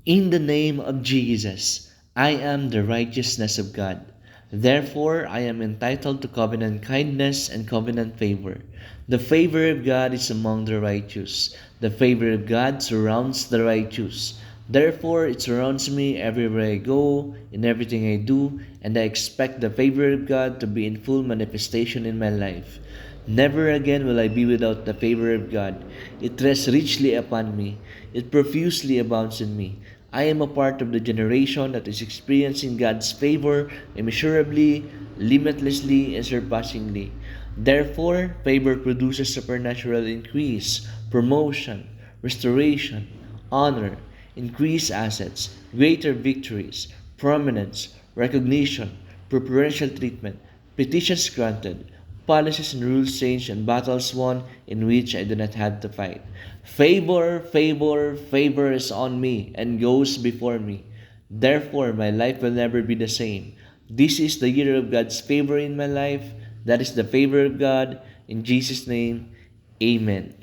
In the name of Jesus, I am the righteousness of God. Therefore, I am entitled to covenant kindness and covenant favor. The favor of God is among the righteous. The favor of God surrounds the righteous. Therefore, it surrounds me everywhere I go, in everything I do, and I expect the favor of God to be in full manifestation in my life. Never again will I be without the favor of God. It rests richly upon me. It profusely abounds in me. I am a part of the generation that is experiencing God's favor immeasurably, limitlessly, and surpassingly. Therefore, favor produces supernatural increase, promotion, restoration, honor, increased assets, greater victories, prominence, recognition, preferential treatment, petitions granted, policies and rules changed, and battles won in which I do not have to fight. Favor, favor, favor is on me and goes before me. Therefore, my life will never be the same. This is the year of God's favor in my life. That is the favor of God. In Jesus' name, Amen.